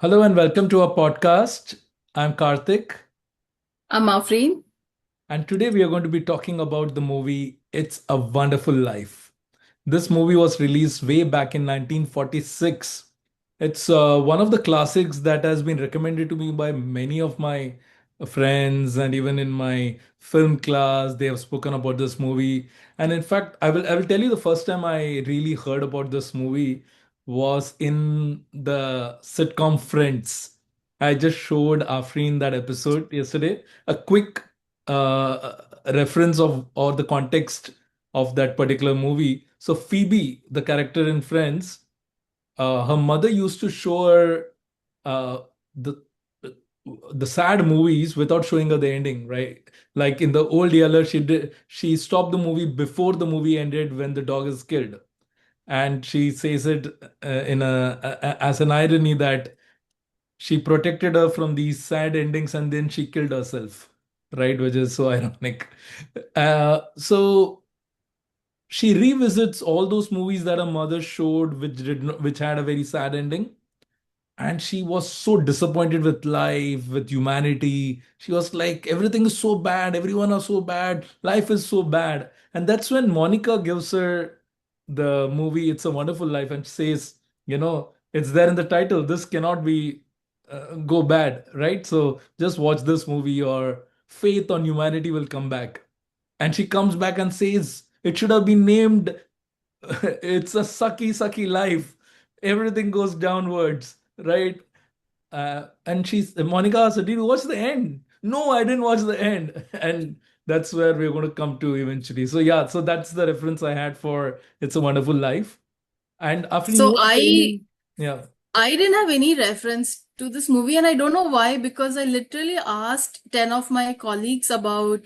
Hello and welcome to our podcast. I'm Karthik, I'm Afreen. and today we are going to be talking about the movie It's a Wonderful Life. This movie was released way back in 1946. It's one of the classics that has been recommended to me by many of my friends, and even in my film class, they have spoken about this movie. And in fact, I will tell you the first time I really heard about this movie was in the sitcom Friends. I just showed Afreen that episode yesterday. A quick reference of or the context of that particular movie. So Phoebe, the character in Friends, her mother used to show her uh, the the sad movies without showing her the ending, right? Like in the old Yeller, she stopped the movie before the movie ended when the dog is killed, and she says it in as an irony that she protected her from these sad endings and then she killed herself, right? Which is so ironic. So she revisits all those movies that her mother showed, which had a very sad ending, and she was so disappointed with life, with humanity. She was like, everything is so bad, everyone are so bad, life is so bad. And that's when Monica gives her the movie It's a Wonderful Life and says, it's there in the title, this cannot be go bad, right? So just watch this movie, or faith on humanity will come back. And she comes back and says it should have been named It's a Sucky Life, everything goes downwards, right? And Monica asked, "Did you watch the end?" No, I didn't watch the end. And that's where we're going to come to eventually. So yeah, so that's the reference I had for It's a Wonderful Life. And after you So want to say I any, yeah. I didn't have any reference to this movie, and I don't know why, because I literally asked 10 of my colleagues about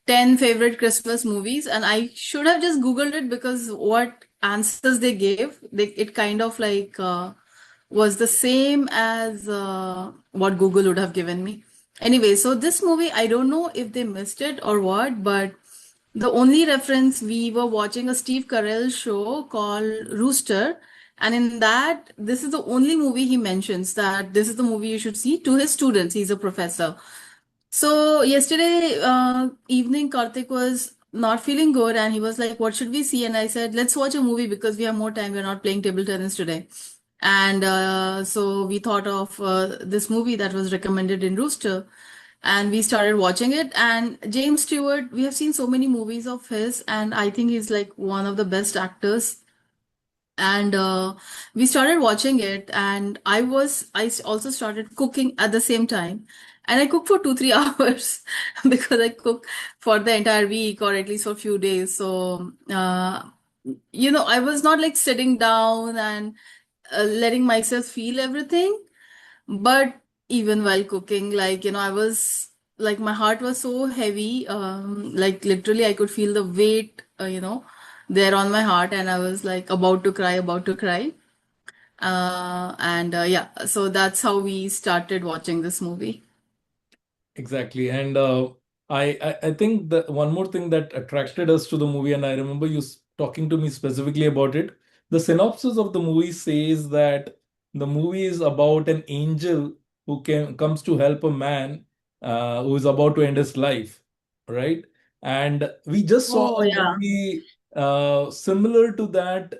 10 favorite Christmas movies, and I should have just Googled it because what answers they gave, it kind of like was the same as what Google would have given me. Anyway, so this movie, I don't know if they missed it or what, but the only reference, we were watching a Steve Carell show called Rooster, and in that, this is the only movie he mentions that this is the movie you should see to his students. He's a professor. So yesterday evening, Karthik was not feeling good, and he was like, "What should we see?" And I said, "Let's watch a movie because we have more time. We're not playing table tennis today." And so we thought of this movie that was recommended in Rooster, and we started watching it. And James Stewart, we have seen so many movies of his, and I think he's like one of the best actors. And we started watching it, and I also started cooking at the same time. And I cooked for 2 3 hours because I cook for the entire week or at least for a few days. So I was not like sitting down and letting myself feel everything. But even while cooking, like, I was like, my heart was so heavy. Like, literally, I could feel the weight, there on my heart, and I was like about to cry, about to cry. And yeah, so that's how we started watching this movie. Exactly. And I think that one more thing that attracted us to the movie, and I remember you talking to me specifically about it. The synopsis of the movie says that the movie is about an angel who comes to help a man who is about to end his life, right? And we just saw Oh, a yeah. movie similar to that,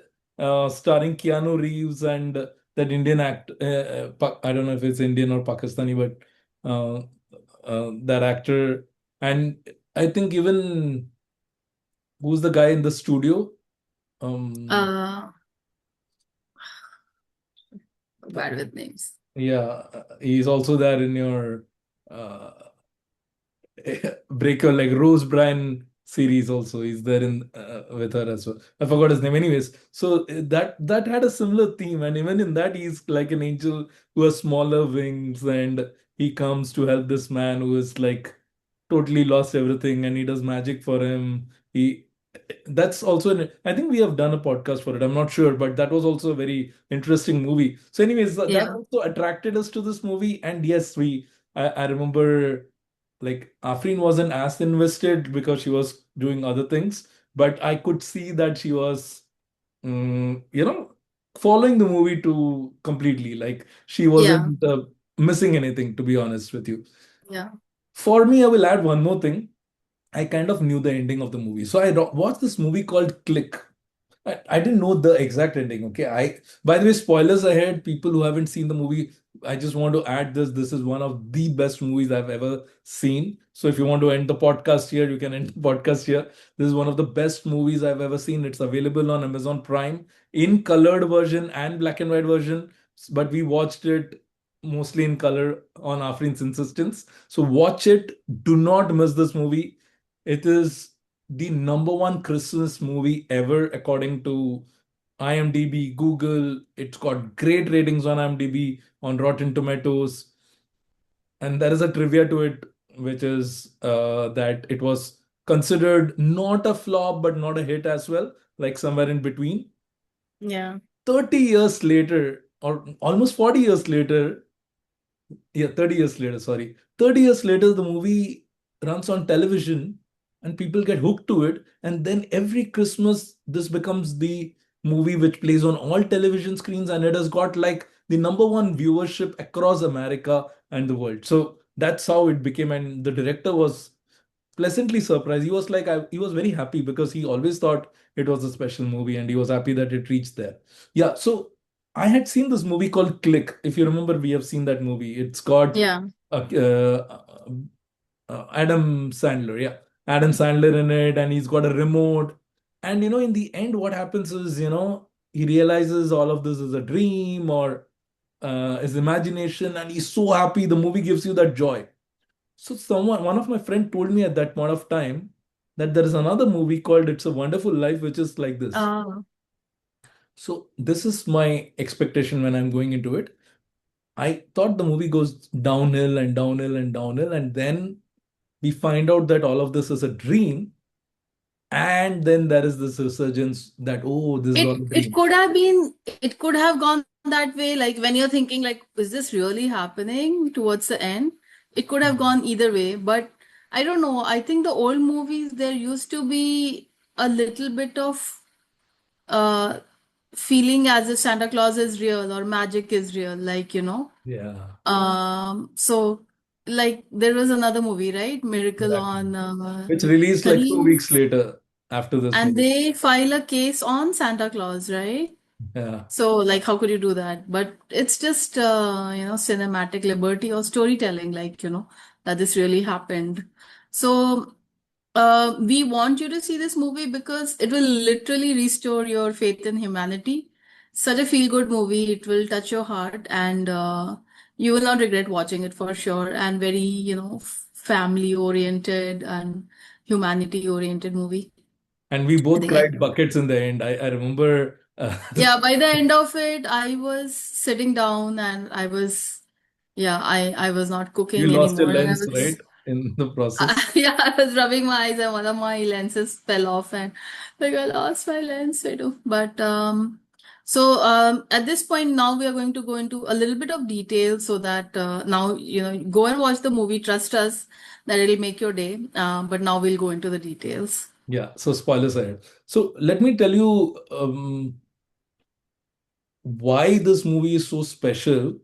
starring Keanu Reeves and that Indian act. I don't know if it's Indian or Pakistani, but. That actor, and I think even who's the guy in the studio? Um, Uh, Bad with names. yeah, he's also there in your uh, Breaker, like Rose Bryan series. Also, he's there in with her as well. I forgot his name. Anyways, so that had a similar theme, and even in that, he's like an angel who has smaller wings, and he comes to help this man who is like totally lost everything, and he does magic for him. He That's also I think we have done a podcast for it. I'm not sure, but that was also a very interesting movie. So, anyways, that Yeah. also attracted us to this movie, and yes, I remember like Afreen wasn't as invested because she was doing other things, but I could see that she was, mm, you know, following the movie to completely. Like she Yeah. wasn't missing anything, to be honest with you. Yeah. For me, I will add one more thing. I kind of knew the ending of the movie. So I watched this movie called Click. I didn't know the exact ending. Okay. By the way, spoilers ahead, people who haven't seen the movie, I just want to add this. This is one of the best movies I've ever seen. So if you want to end the podcast here, you can end the podcast here. This is one of the best movies I've ever seen. It's available on Amazon Prime in colored version and black and white version. But we watched it mostly in color on Afrin's insistence. So watch it. Do not miss this movie. It is the number one Christmas movie ever, according to IMDb, Google. It's got great ratings on IMDb, on Rotten Tomatoes. And there is a trivia to it, which is that it was considered not a flop, but not a hit as well, like somewhere in between. Yeah. 30 years later, or almost 40 years later, yeah, 30 years later, sorry. 30 years later, the movie runs on television and people get hooked to it. And then every Christmas, this becomes the movie which plays on all television screens, and it has got like the number one viewership across America and the world. So that's how it became. And the director was pleasantly surprised. He was like, he was very happy because he always thought it was a special movie and he was happy that it reached there. Yeah. So I had seen this movie called Click. If you remember, we have seen that movie. It's got Yeah. Adam Sandler. Yeah. Adam Sandler in it, and he's got a remote. And, in the end, what happens is, he realizes all of this is a dream or his imagination, and he's so happy. The movie gives you that joy. So one of my friend told me at that point of time that there is another movie called It's a Wonderful Life, which is like this. Uh, So this is my expectation when I'm going into it. I thought the movie goes downhill and downhill and downhill, and then we find out that all of this is a dream, and then there is this resurgence that, oh, this is all a it dream. could have been, it could have gone that way. Like when you're thinking, like, is this really happening towards the end? It could have gone either way, but I don't know. I think the old movies, there used to be a little bit of uh feeling as if Santa Claus is real or magic is real, like, Yeah, So like there was another movie, right? Miracle exactly. on Which released like 2 weeks 13th, later after this and movie. they file a case on Santa Claus, right? Yeah. So, like, how could you do that? But it's just, cinematic liberty or storytelling, like, that this really happened. So, we want you to see this movie because it will literally restore your faith in humanity. Such a feel-good movie. It will touch your heart, and you will not regret watching it for sure. And very, family-oriented and humanity-oriented movie. And we I both think I cried buckets in the end. I remember Yeah, by the end of it, I was sitting down and I was not you cooking lost your anymore, and I lens, right, was, in the process. yeah, I was rubbing my eyes, and one of my lenses fell off, and like I lost my lens, I do. But at this point now we are going to go into a little bit of detail so that now go and watch the movie. Trust us that it'll make your day. But now we'll go into the details. Yeah, so spoilers ahead. So let me tell you why this movie is so special.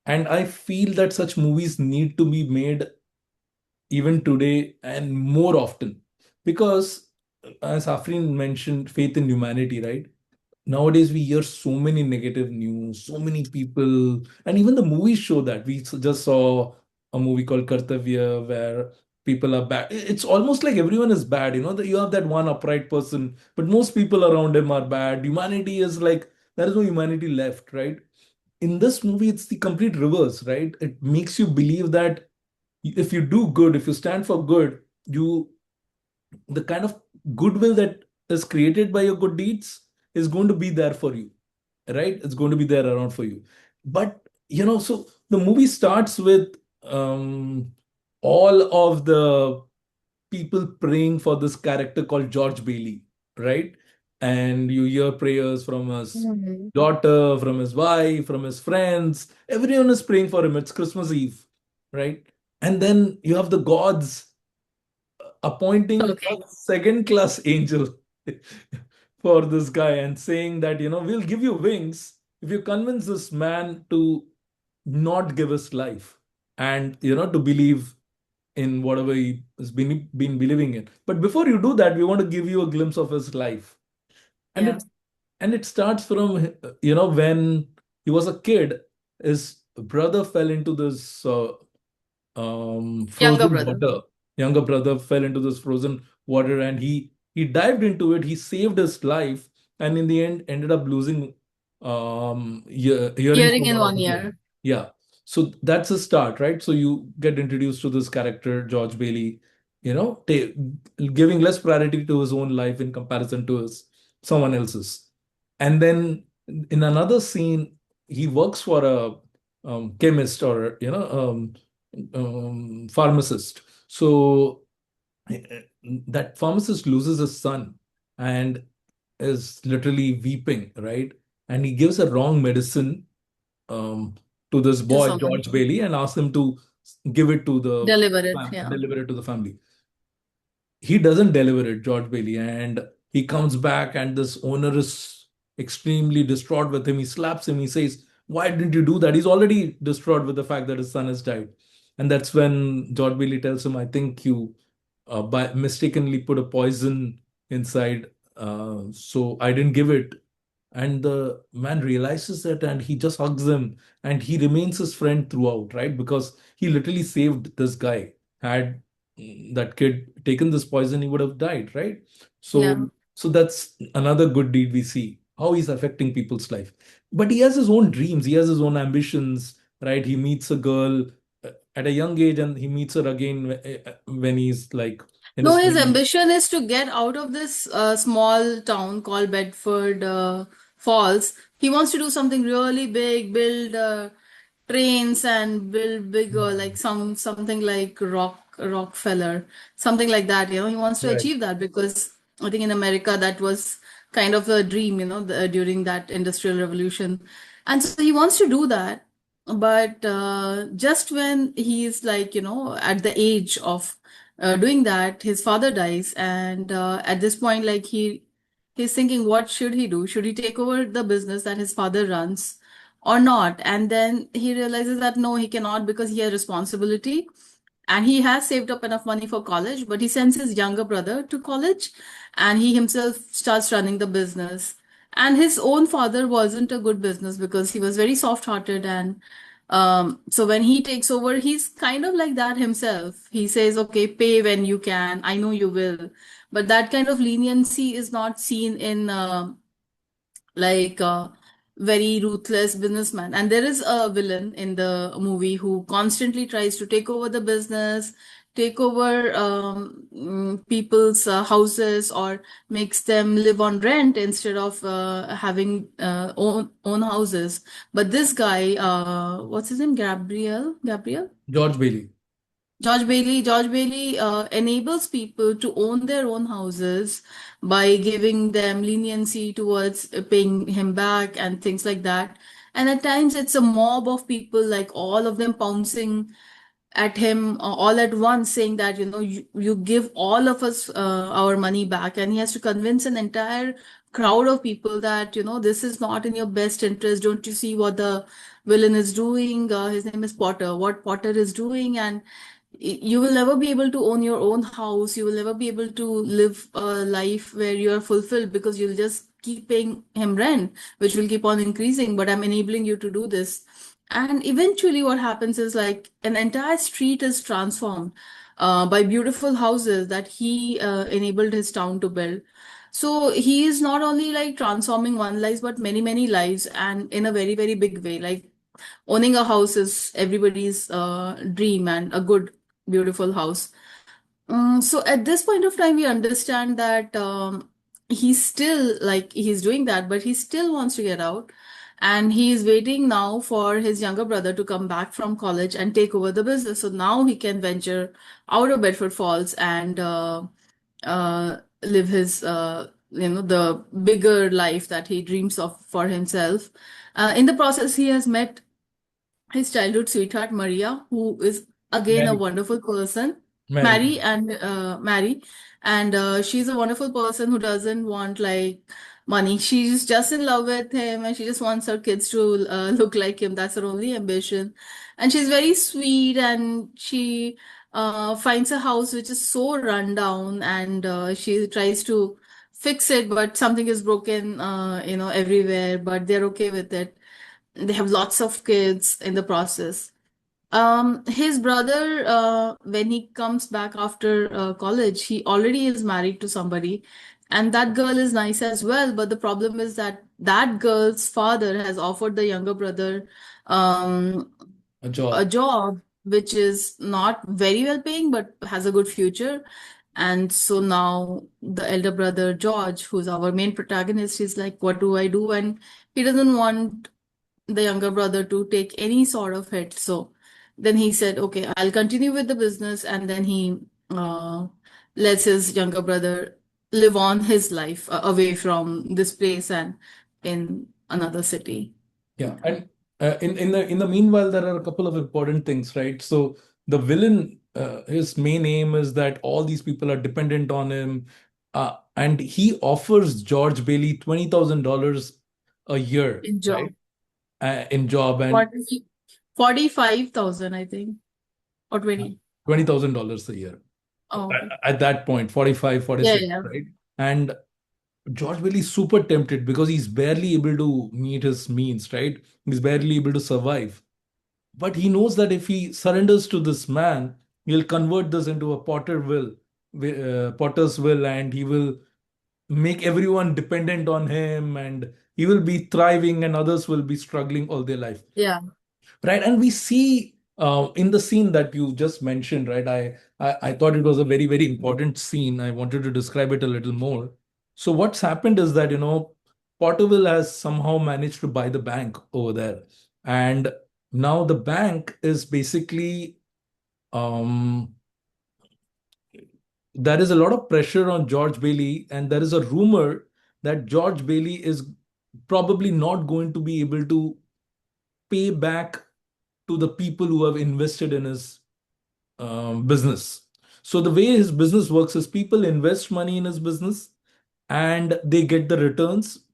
And I feel that such movies need to be made even today and more often. Because, as Afrin mentioned, faith in humanity, right? Nowadays we hear so many negative news, so many people, and even the movies show that. We just saw a movie called Kartavya where people are bad. It's almost like everyone is bad, that you have that one upright person, but most people around him are bad. Humanity is like, there is no humanity left, right? In this movie it's the complete reverse, right? It makes you believe that if you do good, if you stand for good, you the kind of goodwill that is created by your good deeds is going to be there for you, right? It's going to be there around for you. But so the movie starts with all of the people praying for this character called George Bailey, right? And you hear prayers from his Mhm. daughter, from his wife, from his friends. Everyone is praying for him. It's Christmas Eve, right? And then you have the gods appointing a Okay. second class angel for this guy and saying that, we'll give you wings if you convince this man to not give his life and, to believe in whatever he has been believing in. But before you do that, we want to give you a glimpse of his life. And Yeah. it starts from, when he was a kid, his brother fell into this Younger frozen brother. water. Younger brother fell into this frozen water, and he dived into it. He saved his life, and in the end ended up losing hearing Hearing from in one of one his ear. ear. Yeah. So that's a start, right? So you get introduced to this character, George Bailey, giving less priority to his own life in comparison to his someone else's. And then in another scene, he works for a chemist, or pharmacist. So that pharmacist loses his son and is literally weeping, right? And he gives a wrong medicine um, to this To boy, someone. George Bailey, and asks him to give it to the Deliver it. Yeah. deliver it to the family. He doesn't deliver it, George Bailey, and he comes back, and this owner is extremely distraught with him. He slaps him. He says, "Why didn't you do that?" He's already distraught with the fact that his son has died, and that's when George Bailey tells him, "I think you by mistakenly put a poison inside, so I didn't give it." And the man realizes that, and he just hugs him, and he remains his friend throughout, right? Because he literally saved this guy. Had that kid taken this poison, he would have died, right? So Yeah. so that's another good deed we see, how he's affecting people's life. But he has his own dreams, he has his own ambitions, right? He meets a girl at a young age, and he meets her again when he's like in No, his his 20s. ambition is to get out of this small town called Bedford Falls. He wants to do something really big, build trains and build bigger, like something like Rockefeller, something like that. He wants to Right. achieve that because I think in America that was kind of a dream, during that industrial revolution, and so he wants to do that. But just when he's like, at the age of doing that, his father dies, and at this point, like he's thinking, what should he do? Should he take over the business that his father runs, or not? And then he realizes that no, he cannot because he has responsibility, and he has saved up enough money for college, but he sends his younger brother to college, and he himself starts running the business. And his own father wasn't a good business because he was very soft-hearted, and so when he takes over, he's kind of like that himself. He says, "Okay, pay when you can. I know you will," but that kind of leniency is not seen in like very ruthless businessman. And there is a villain in the movie who constantly tries to take over the business, take over people's houses, or makes them live on rent instead of having own houses. But this guy, what's his name? Gabriel. George Bailey. George Bailey enables people to own their own houses by giving them leniency towards paying him back and things like that. And at times it's a mob of people, like all of them pouncing at him all at once, saying that, you give all of us our money back. And he has to convince an entire crowd of people that, this is not in your best interest. Don't you see what the villain is doing? His name is Potter. What Potter is doing, and you will never be able to own your own house. You will never be able to live a life where you are fulfilled because you'll just keep paying him rent, which will keep on increasing. But I'm enabling you to do this. And eventually, what happens is like an entire street is transformed by beautiful houses that he enabled his town to build. So he is not only like transforming one life, but many, many lives, and in a very, very big way. Like owning a house is everybody's dream, and a good, beautiful house. So at this point of time, we understand that he's still like he's doing that, but he still wants to get out. And he is waiting now for his younger brother to come back from college and take over the business. So now he can venture out of Bedford Falls and live his, the bigger life that he dreams of for himself. In the process, he has met his childhood sweetheart, Maria, who is again a Mary. wonderful person. Mary. Mary, and she's a wonderful person who doesn't want like money. She's just in love with him, and she just wants her kids to look like him. That's her only ambition, and she's very sweet, and she finds a house which is so run down, and she tries to fix it, but something is broken, everywhere. But they're okay with it. They have lots of kids in the process. His brother, when he comes back after college, he already is married to somebody, and that girl is nice as well. But the problem is that that girl's father has offered the younger brother um, A a job. job which is not very well paying, but has a good future. And so now the elder brother, George, who's our main protagonist, is like, what do I do? And he doesn't want the younger brother to take any sort of hit. So then he said, okay, I'll continue with the business. And then he uh, lets his younger brother live on his life away from this place and in another city. Yeah, Yeah. and in the meanwhile, there are a couple of important things, right? So the villain, his main aim is that all these people are dependent on him, and he offers George Bailey $20,000 a year, In right? job. In job, and 40, 45,000, I think, or 20. $20,000 a year. Oh, okay. At that point, 45, Yeah, 46, yeah. right? And George Bailey is super tempted because he's barely able to meet his means, right? He's barely able to survive. But he knows that if he surrenders to this man, he'll convert this into a potter's will, and he will make everyone dependent on him, and he will be thriving, and others will be struggling all their life, Yeah. right? And we see in the scene that you just mentioned, right? I thought it was a very, very important scene. I wanted to describe it a little more. So what's happened is that, Potterville has somehow managed to buy the bank over there. And now the bank is basically, um, there is a lot of pressure on George Bailey, and there is a rumor that George Bailey is probably not going to be able to pay back to the people who have invested in his business. So the way his business works is people invest money in his business, and they get the returns,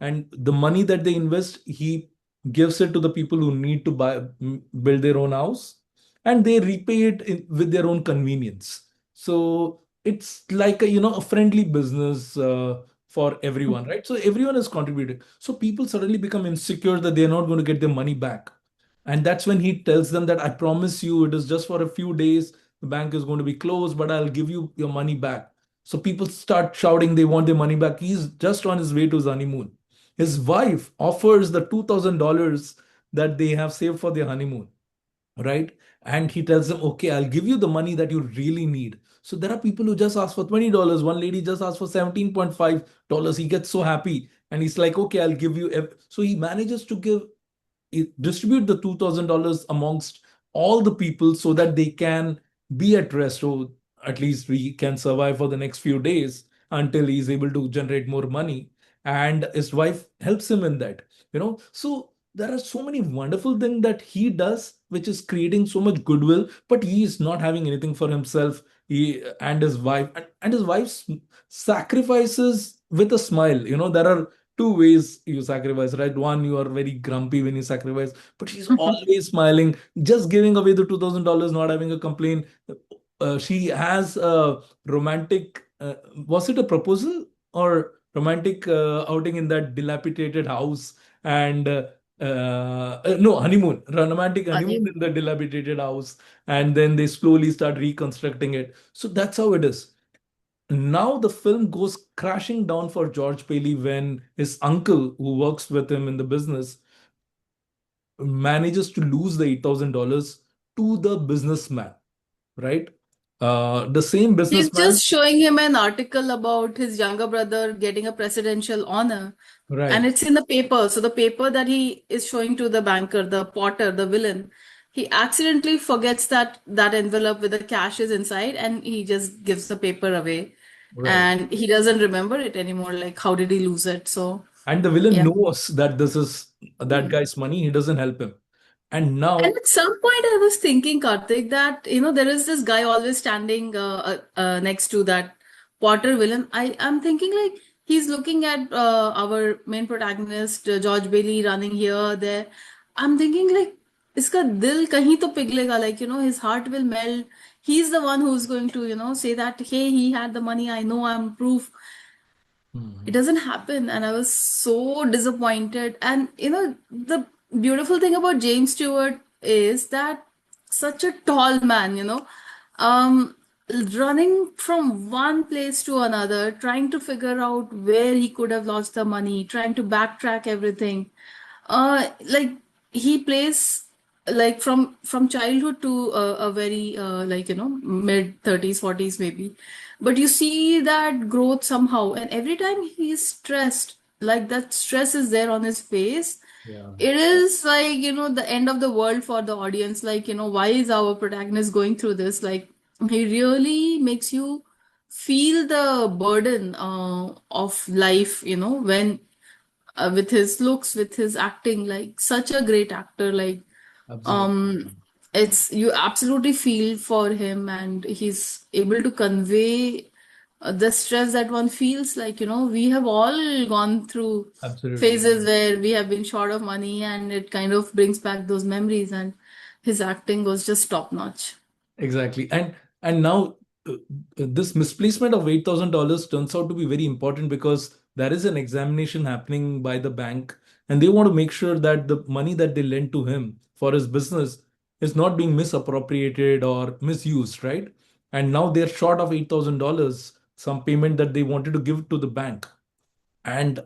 and the money that they invest, he gives it to the people who need to build their own house, and they repay it with their own convenience. So it's like a friendly business for everyone, right? So everyone is contributing, so people suddenly become insecure that they're not going to get their money back. And that's when he tells them that, I promise you, it is just for a few days, the bank is going to be closed, but I'll give you your money back. So people start shouting they want their money back. He's just on his way to his honeymoon. His wife offers the $2,000 that they have saved for their honeymoon, right? And he tells them, okay, I'll give you the money that you really need. So there are people who just ask for $20. One lady just asked for $17.5. He gets so happy, and he's like, okay, I'll give you. So he manages to distribute the $2,000 amongst all the people so that they can be at rest. So at least we can survive for the next few days until he's able to generate more money. And his wife helps him in that. So there are so many wonderful things that he does, which is creating so much goodwill, but he is not having anything for himself. He and his wife, and his wife's sacrifices with a smile. There are two ways you sacrifice, right? One, you are very grumpy when you sacrifice, but she's always smiling, just giving away the $2,000, not having a complaint. She has a romantic, was it a proposal or romantic outing in that dilapidated house? And no, honeymoon, romantic honeymoon Honey. in the dilapidated house. And then they slowly start reconstructing it. So that's how it is. Now the film goes crashing down for George Bailey when his uncle, who works with him in the business, manages to lose the $8,000 to the businessman, right? The same He's businessman, just showing him an article about his younger brother getting a presidential honor. And right? it's in the paper. So the paper that he is showing to the banker, the Potter, the villain, he accidentally forgets that that envelope with the cash is inside, and he just gives the paper away. Right. And he doesn't remember it anymore. Like, how did he lose it? So, And the villain yeah. knows that this is that Mm. guy's money. He doesn't help him. And And now, at some point, I was thinking, Karthik, that there is this guy always standing next to that Potter villain. I'm thinking like he's looking at our main protagonist, George Bailey, running here, there. I'm thinking like, iska dil kahin to piglega, like his heart will melt. He's the one who's going to say that, hey, he had the money. I know, I'm proof. It Mhm. doesn't happen, and I was so disappointed. And the beautiful thing about James Stewart is that such a tall man, um running from one place to another, trying to figure out where he could have lost the money, trying to backtrack everything. Like he plays like from childhood to a very like mid 30s 40s maybe, but you see that growth somehow, and every time he's stressed, like that stress is there on his face. Yeah, It is like the end of the world for the audience, like why is our protagonist going through this? Like he really makes you feel the burden of life, when with his looks, with his acting, like such a great actor. Like, absolutely. um, it's you absolutely feel for him, and he's able to convey the stress that one feels. Like, we have all gone through Absolutely. phases where we have been short of money, and it kind of brings back those memories. And his acting was just top notch. Exactly. And now this misplacement of $8,000 turns out to be very important because there is an examination happening by the bank, and they want to make sure that the money that they lend to him for his business is not being misappropriated or misused, right? And now they're short of $8,000, some payment that they wanted to give to the bank. And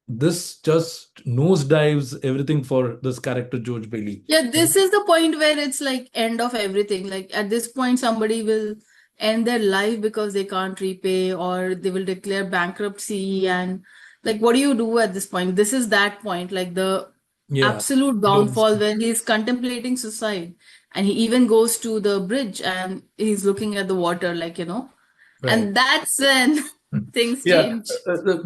this just nosedives everything for this character, George Bailey. Yeah, this is the point where it's like end of everything. Like at this point, somebody will end their life because they can't repay, or they will declare bankruptcy. And like, what do you do at this point? This is that point, like the Yeah. absolute Don't. downfall when he's contemplating suicide. And he even goes to the bridge and he's looking at the water, like, Right. and that's when things Yeah, change.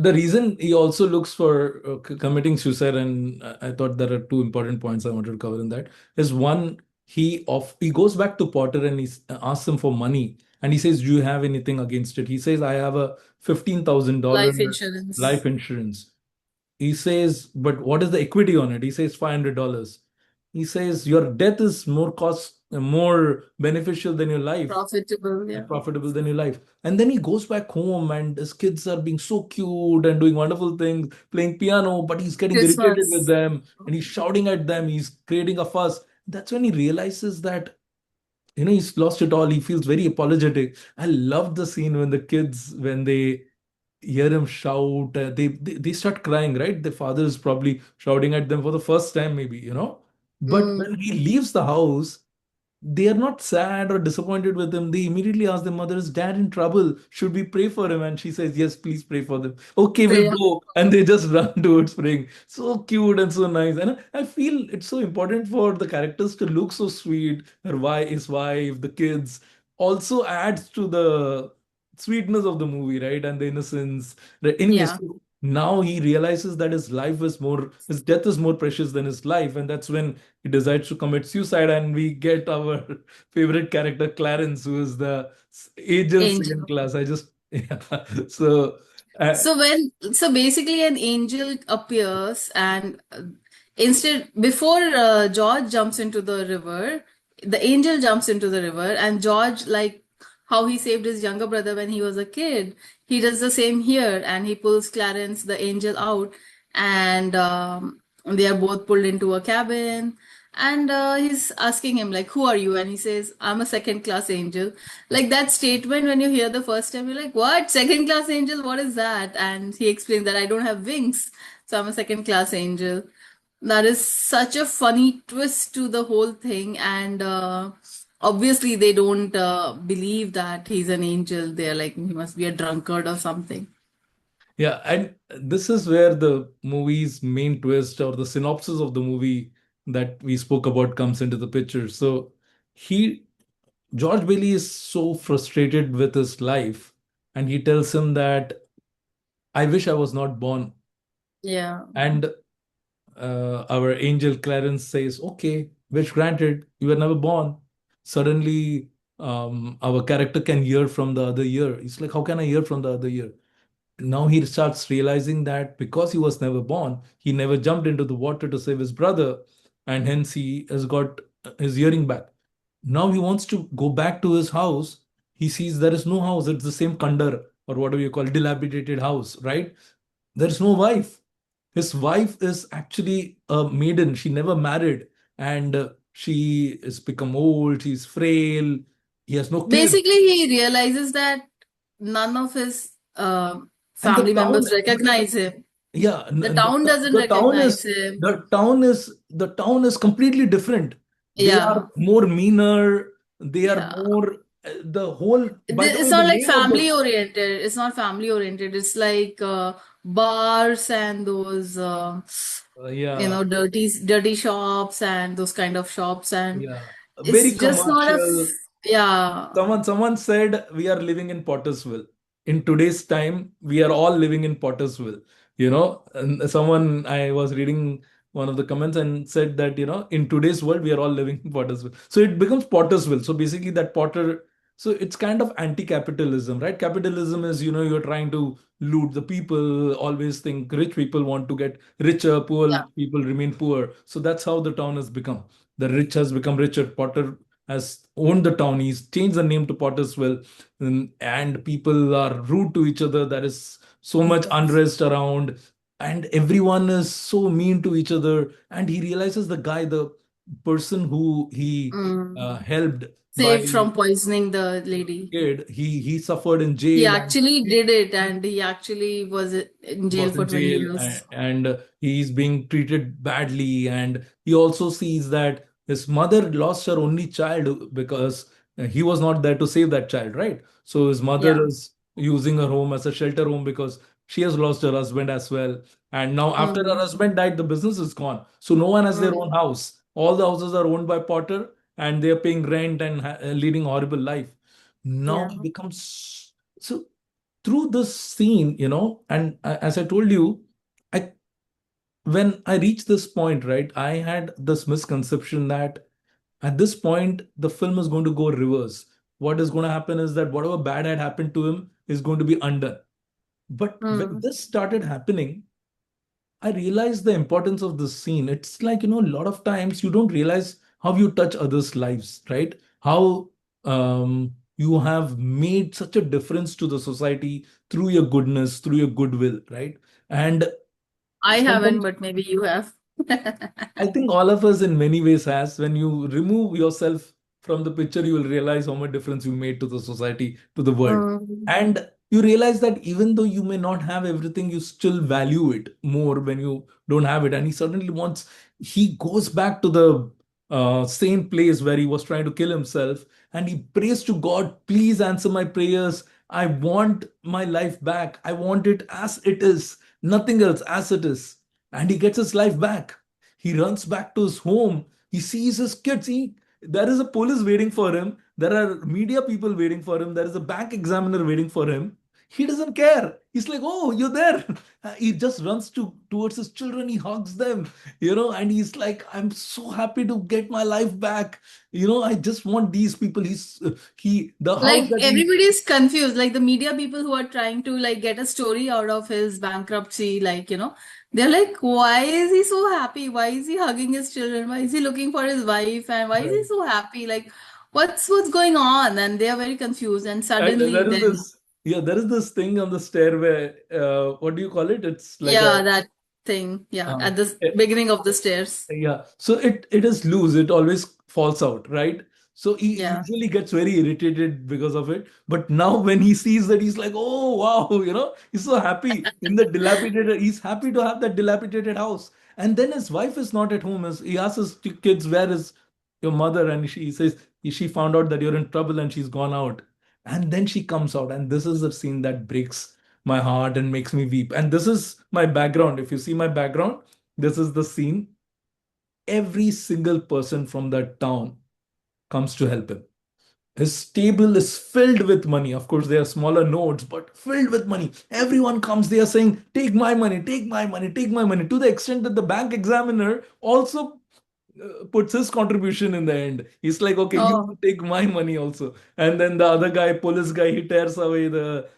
the reason he also looks for committing suicide, and I thought there are two important points I wanted to cover in that, is one, he goes back to Potter and asks him for money, and he says, "Do you have anything against it?" He says, "I have a $15,000 Life life insurance. insurance." He says, "But what is the equity on it?" He says, $500. He says, "Your death is more beneficial than your life, Profitable, yeah. profitable than your life." And then he goes back home, and his kids are being so cute and doing wonderful things, playing piano, but he's getting irritated with Christmas. them and he's shouting at them, he's creating a fuss. That's when he realizes that he's lost it all. He feels very apologetic. I love the scene when the kids, when they hear him shout, they start crying, right? The father is probably shouting at them for the first time, maybe. But Mm. when he leaves the house, they are not sad or disappointed with him. They immediately ask their mother, "Is dad in trouble? Should we pray for him?" And she says, "Yes, please pray for them." "Okay, we'll Yeah. go." And they just run towards praying. So cute and so nice. And I feel it's so important for the characters to look so sweet. His wife, the kids also adds to the sweetness of the movie, right? And the innocence. Anyways, Yeah. so now he realizes that his death is more precious than his life. And that's when he decides to commit suicide, and we get our favorite character Clarence, who is the angel second Angel. class. I just yeah. So uh, So basically an angel appears, and instead before George jumps into the river, the angel jumps into the river, and George, like how he saved his younger brother when he was a kid, he does the same here, and he pulls Clarence the angel out, and they are both pulled into a cabin, and he's asking him like, who are you? And he says, I'm a second class angel. Like that statement, when you hear the first time, you're like, what? Second class angel? What is that? And he explains that I don't have wings, so I'm a second class angel. That is such a funny twist to the whole thing. And obviously, they don't believe that he's an angel. They're like, he must be a drunkard or something. yeah, and this is where the movie's main twist, or the synopsis of the movie that we spoke about, comes into the picture. So he George Bailey is so frustrated with his life, and he tells him that, "I wish I was not born." Yeah. And our angel Clarence says, "Okay, wish granted. You were never born." Suddenly, our character can hear from the other ear. He's like, "How can I hear from the other ear?" Now he starts realizing that because he was never born, he never jumped into the water to save his brother, and hence he has got his hearing back. Now he wants to go back to his house. He sees there is no house. It's the same kandar, or whatever you call dilapidated house, right? There is no wife. His wife is actually a maiden. She never married, and she has become old. She's frail. He has no kids, Basically, he realizes that none of his and the family town. members recognize him. Yeah, The town doesn't the town recognize is him. the town is completely different. They are Yeah, more meaner. They are yeah. more the whole. By the It's way, the not like name of the family oriented. It's not family oriented. It's like bars and those yeah, dirty shops and those kind of shops, and yeah, very it's just not a commercial. yeah, Someone said we are living in Pottersville. In today's time, we are all living in Pottersville. And someone I was reading one of the comments and said that in today's world we are all living in Pottersville. So it becomes Pottersville. So basically that Potter. So it's kind of anti-capitalism, right? Capitalism is you're trying to loot the people. Always think rich people want to get richer, poor yeah. people remain poor. So that's how the town has become. The rich has become richer. Potter has owned the town. He's changed the name to Pottersville, and people are rude to each other. There is so much Yes. unrest around, and everyone is so mean to each other. And he realizes the person who he Mm. helped by Saved from poisoning the lady. kid, he suffered in He jail, and actually did it, and he actually was in jail was for in 20 jail, years. and he's being treated badly, and he also sees that his mother lost her only child because he was not there to save that child, right? So his mother Yeah. is using her home as a shelter home because she has lost her husband as well, and now after her Mm. husband died, the business is gone, so no one has their own Mm. house. All the houses are owned by Potter, and they are paying rent and leading horrible life. Now Yeah. he becomes so through this scene, and as I told you, I when I reached this point, right, I had this misconception that at this point the film is going to go reverse. What is going to happen is that whatever bad had happened to him is going to be undone. But when Mm. this started happening, I realized the importance of this scene. It's like, a lot of times you don't realize how you touch others' lives, right? How you have made such a difference to the society through your goodness, through your goodwill, right? And I haven't, sometimes but maybe you have. I think all of us in many ways has. When you remove yourself from the picture, you will realize how much difference you made to the society, to the world. Mm. And you realize that even though you may not have everything, you still value it more when you don't have it. And he suddenly wants, he goes back to the same place where he was trying to kill himself, and he prays to God, please answer my prayers. I want my life back. I want it as it is, nothing else, as it is. And he gets his life back. He runs back to his home. He sees his kids. There is a police waiting for him. There are media people waiting for him. There is a bank examiner waiting for him. He doesn't care. He's like, "Oh, you're there." He just runs towards his children. He hugs them, and he's like, "I'm so happy to get my life back. I just want these people." The house Like that he everybody is confused. Like the media people who are trying to like get a story out of his bankruptcy, they're like, why is he so happy? Why is he hugging his children? Why is he looking for his wife? And why is he Right. so happy? Like, what's going on? And they are very confused. And And suddenly there is then, this, yeah, there is this thing on the stairway. What do you call it? It's like a yeah, that thing. Yeah, uh, at the eh, beginning of the stairs. yeah. So it is loose. It always falls out, right? So he Yeah. usually gets very irritated because of it. But now when he sees that, he's like, "Oh wow," he's so happy in the dilapidated. He's happy to have that dilapidated house. And then his wife is not at home. He asks his kids, "Where is your mother?" And she says she found out that you're in trouble and she's gone out. And then she comes out, and this is the scene that breaks my heart and makes me weep. And this is my background. If you see my background, this is the scene. Every single person from that town comes to help him. His table is filled with money. Of course, they are smaller notes, but filled with money. Everyone comes, they are saying, take my money, take my money, take my money, to the extent that the bank examiner also puts his contribution in the end. He's like, okay, you Oh, take my money also. And then the other guy, police guy, he tears away the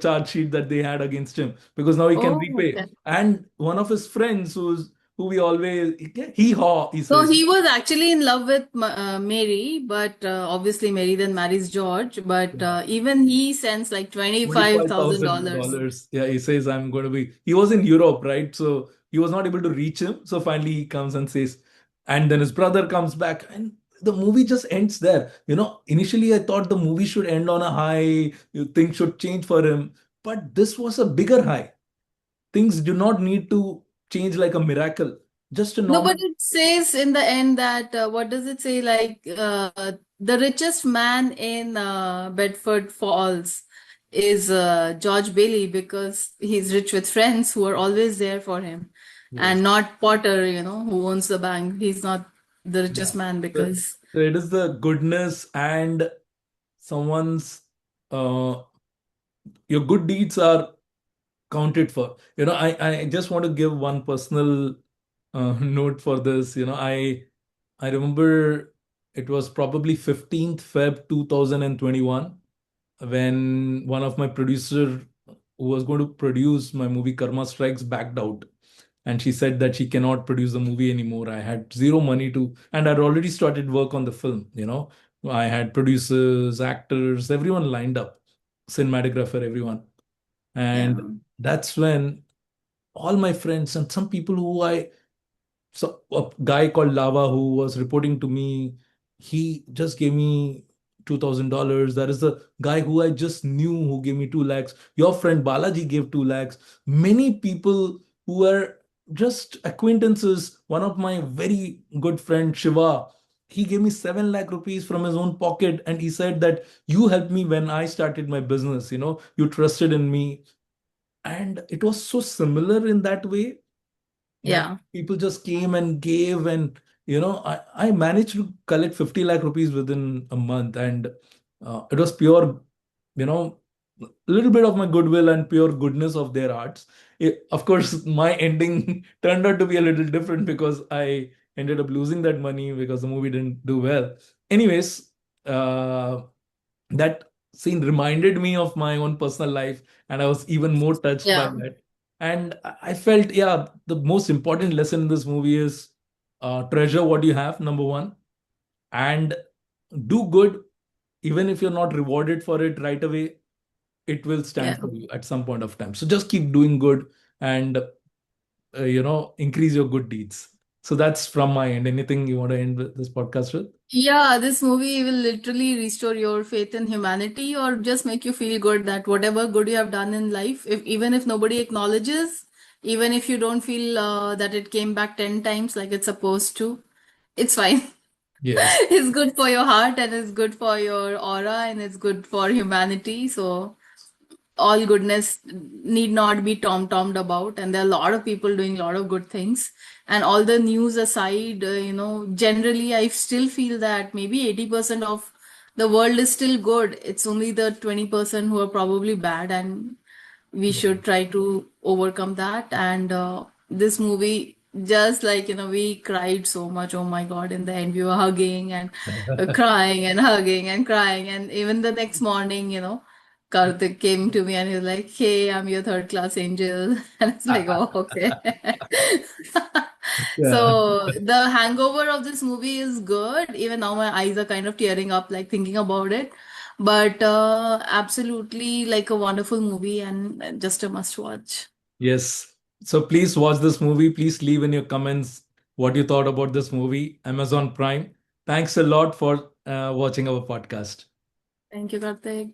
charge sheet that they had against him because now he can oh, repay. okay. And one of his friends, who we always he haw, he So says, he was actually in love with Mary, but obviously Mary then marries George. But even he sends like twenty-five thousand $25,000. dollars. Yeah, he says I'm going to be. He was in Europe, right? So he was not able to reach him. So finally he comes and says, and then his brother comes back, and the movie just ends there. Initially I thought the movie should end on a high. Things should change for him, but this was a bigger high. Things do not need to change like a miracle. Just a No, normal. but it says in the end that what does it say? Like the richest man in Bedford Falls is George Bailey because he's rich with friends who are always there for him, Yes. and not Potter, who owns the bank. He's not the Yeah. richest man So, because so it is the goodness and someone's uh, your good deeds are counted for. I just want to give one personal note for this. I remember it was probably 15th Feb 2021 when one of my producer who was going to produce my movie Karma Strikes backed out. And she said that she cannot produce the movie anymore. I had zero money to, and I'd already started work on the film. I had producers, actors, everyone lined up, cinematographer, everyone. And yeah, that's when all my friends and some people who I so a guy called Lava who was reporting to me, he just gave me $2,000. That is the guy who I just knew who gave me 2 lakhs. Your friend Balaji gave 2 lakhs. Many people who were just acquaintances. One of my very good friend Shiva, he gave me 7 lakh rupees from his own pocket, and he said that you helped me when I started my business. You trusted in me, and it was so similar in that way that yeah, people just came and gave. And I managed to collect 50 lakh rupees within a month. And it was pure, you know a little bit of my goodwill and pure goodness of their hearts. Of course, my ending turned out to be a little different because I ended up losing that money because the movie didn't do well. Anyways, uh, that scene reminded me of my own personal life, and I was even more touched by yeah, that. And I felt, yeah, the most important lesson in this movie is treasure what you have, number one, and do good. Even if you're not rewarded for it right away, it will stand yeah. for you at some point of time. So just keep doing good, and increase your good deeds. So that's from my end. Anything you want to end with this podcast with? Yeah, this movie will literally restore your faith in humanity or just make you feel good that whatever good you have done in life, even if nobody acknowledges, even if you don't feel that it came back 10 times like it's supposed to, it's fine. Yes. It's good for your heart and it's good for your aura and it's good for humanity. So all goodness need not be tom-tommed about, and there are a lot of people doing a lot of good things. And all the news aside, generally I still feel that maybe 80% of the world is still good. It's only the 20% who are probably bad, and we should try to overcome that. And this movie, just like, we cried so much. Oh my God, in the end, we were hugging and crying and hugging and crying. And even the next morning, Karthik came to me and he was like, "Hey, I'm your third class angel." And it's like, oh, okay. Yeah. So the hangover of this movie is good. Even now, my eyes are kind of tearing up, like thinking about it. But absolutely like a wonderful movie and just a must watch. Yes. So please watch this movie. Please leave in your comments what you thought about this movie. Amazon Prime. Thanks a lot for watching our podcast. Thank you, Karthik.